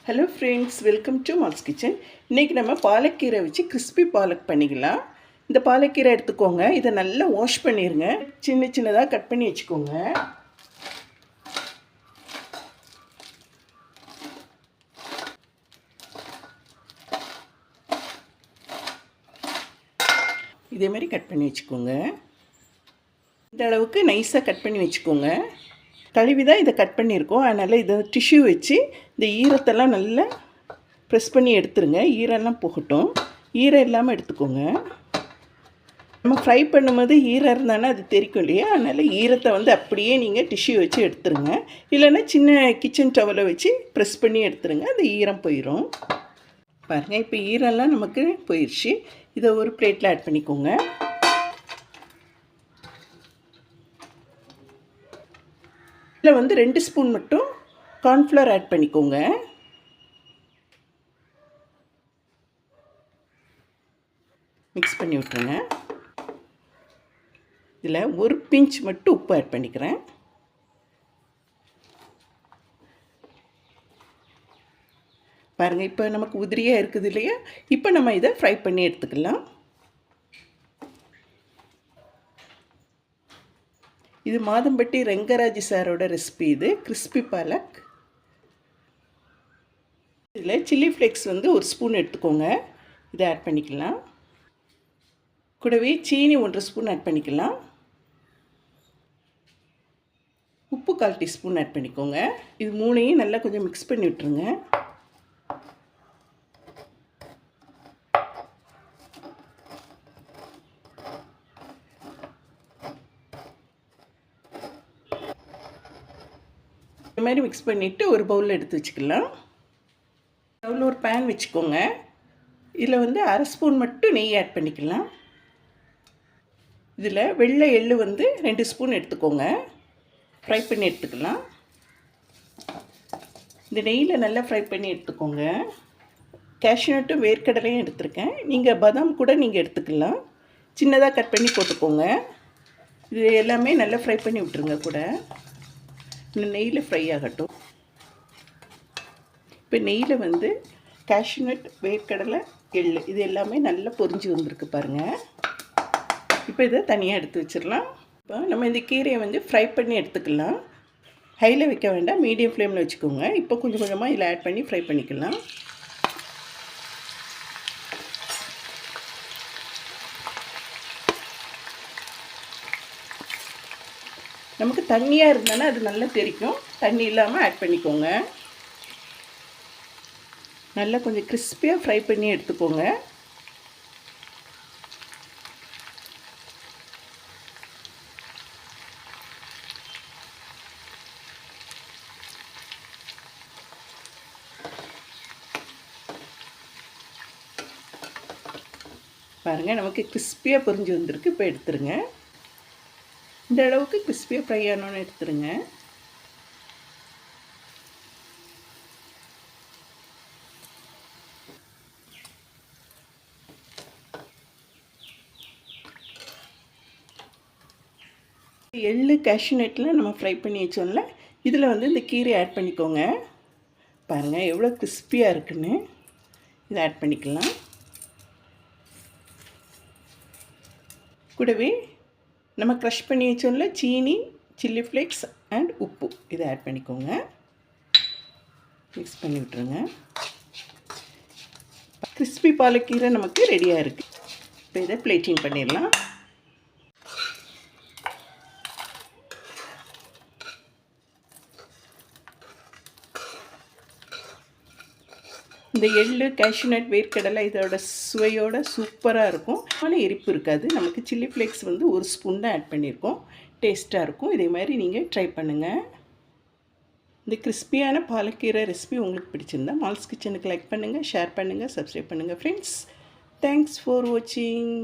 Hello friends, welcome to malls kitchen. இன்றைக்கி நம்ம பாலக்கீரை வச்சு கிறிஸ்பி பாலக் பண்ணிக்கலாம். இந்த பாலக்கீரை எடுத்துக்கோங்க. இதை நல்லா வாஷ் பண்ணிடுங்க. சின்ன சின்னதாக கட் பண்ணி வச்சுக்கோங்க. இதே மாதிரி கட் பண்ணி வச்சுக்கோங்க. இந்த அளவுக்கு நைஸாக கட் பண்ணி வச்சுக்கோங்க. கழுவி தான் இதை கட் பண்ணியிருக்கோம். அதனால் இதை டிஷ்யூ வச்சு இந்த ஈரத்தெல்லாம் நல்லா ப்ரெஸ் பண்ணி எடுத்துருங்க. ஈரெல்லாம் போகட்டும். ஈரம் இல்லாமல் எடுத்துக்கோங்க. நம்ம ஃப்ரை பண்ணும்போது ஈரம் இருந்தானே அது தெரிக்கும் இல்லையா? அதனால் ஈரத்தை அப்படியே நீங்கள் டிஷ்யூ வச்சு எடுத்துருங்க. இல்லைன்னா சின்ன கிச்சன் டவலை வச்சு ப்ரெஸ் பண்ணி எடுத்துருங்க. அந்த ஈரம் போயிடும். பாருங்கள், இப்போ ஈரம்லாம் நமக்கு போயிடுச்சு. இதை ஒரு பிளேட்டில் ஆட் பண்ணிக்கோங்க. இதில் 2 ஸ்பூன் மட்டும் கார்ன்ஃப்ளவர் ஆட் பண்ணிக்கோங்க. மிக்ஸ் பண்ணி விட்டுருங்க. இதில் ஒரு பிஞ்ச் மட்டும் உப்பு ஆட் பண்ணிக்கிறேன். பாருங்கள், இப்போ நமக்கு உதிரியாக இருக்குது இல்லையா? இப்போ நம்ம இதை ஃப்ரை பண்ணி எடுத்துக்கலாம். இது மாதம்பட்டி ரெங்கராஜ் சாரோட ரெசிபி. இது கிறிஸ்பி பாலக். இதில் சில்லி ஃப்ளேக்ஸ் ஒரு ஸ்பூன் எடுத்துக்கோங்க. இதை ஆட் பண்ணிக்கலாம். கூடவே சீனி 1 ஸ்பூன் ஆட் பண்ணிக்கலாம். உப்பு 1/4 டீஸ்பூன் ஆட் பண்ணிக்கோங்க. இது 3ஐயும் நல்லா கொஞ்சம் மிக்ஸ் பண்ணி விட்டுருங்க. இந்த மாதிரி மிக்ஸ் பண்ணிவிட்டு ஒரு பவுலில் எடுத்து வச்சுக்கலாம். பவுலில் ஒரு பேன் வச்சுக்கோங்க. இதில் 1/2 ஸ்பூன் மட்டும் நெய் ஆட் பண்ணிக்கலாம். இதில் வெள்ளை எள்ளு 2 ஸ்பூன் எடுத்துக்கோங்க. ஃப்ரை பண்ணி எடுத்துக்கலாம். இந்த நெய்யில் நல்லா ஃப்ரை பண்ணி எடுத்துக்கோங்க. கேஷ்யூநட்டும் வேர்க்கடலையும் எடுத்துருக்கேன். நீங்கள் பாதாம் கூட நீங்கள் எடுத்துக்கலாம். சின்னதாக கட் பண்ணி போட்டுக்கோங்க. இது எல்லாமே நல்லா ஃப்ரை பண்ணி விட்டுருங்க. கூட இந்த நெய்யில் ஃப்ரை ஆகட்டும். இப்போ நெய்யில் கேஷ்யூநட், வேர்க்கடலை, எள்ளு இது எல்லாமே நல்லா பொரிஞ்சு வந்திருக்கு பாருங்கள். இப்போ இதை தனியாக எடுத்து வச்சிடலாம். இப்போ நம்ம இந்த கீரையை ஃப்ரை பண்ணி எடுத்துக்கலாம். ஹையில் வைக்க வேண்டாம், மீடியம் ஃப்ளேமில் வச்சுக்கோங்க. இப்போ கொஞ்சம் கொஞ்சமாக இதில் ஆட் பண்ணி ஃப்ரை பண்ணிக்கலாம். நமக்கு தண்ணியாக இருந்தாலும் அது நல்லா தெரிக்கும். தண்ணி இல்லாமல் ஆட் பண்ணிக்கோங்க. நல்லா கொஞ்சம் கிறிஸ்பியாக ஃப்ரை பண்ணி எடுத்துக்கோங்க. பாருங்கள், நமக்கு கிறிஸ்பியாக பொரிஞ்சு வந்திருக்கு. இப்போ எடுத்துருங்க. இந்த அளவுக்கு கிறிஸ்பியாக ஃப்ரை ஆனோன்னு எடுத்துருங்க. எள்ளு, கேஷ்யூநட்டில் நம்ம ஃப்ரை பண்ணி வச்சோம்ல, இதில் இந்த கீரை ஆட் பண்ணிக்கோங்க. பாருங்கள் எவ்வளோ கிறிஸ்பியாக இருக்குன்னு. இதை ஆட் பண்ணிக்கலாம். கூடவே நம்ம க்ரஷ் பண்ணி வச்சோம்ல சீனி, சில்லி ஃப்ளேக்ஸ் அண்ட் உப்பு இதை ஆட் பண்ணிக்கோங்க. மிக்ஸ் பண்ணி விட்டுருங்க. கிறிஸ்பி பாலக்கீரை நமக்கு ரெடியாக இருக்குது. இப்போ இதை பிளேட்டிங் பண்ணிடலாம். இந்த எள்ளு, கேஷ்யூநட், வேர்க்கடலை இதோட சுவையோட சூப்பராக இருக்கும். ஆனால் எரிப்பு இருக்காது. நமக்கு சில்லி ஃப்ளேக்ஸ் 1 ஸ்பூன் தான் ஆட் பண்ணியிருக்கோம். டேஸ்ட்டாக இருக்கும். இதே மாதிரி நீங்கள் ட்ரை பண்ணுங்கள். இந்த கிறிஸ்பியான பாலக்கீரை ரெசிபி உங்களுக்கு பிடிச்சிருந்தா மால்ஸ் கிச்சனுக்கு லைக் பண்ணுங்கள், ஷேர் பண்ணுங்கள், சப்ஸ்கிரைப் பண்ணுங்கள் ஃப்ரெண்ட்ஸ். தேங்க்ஸ் ஃபார் வாட்சிங்.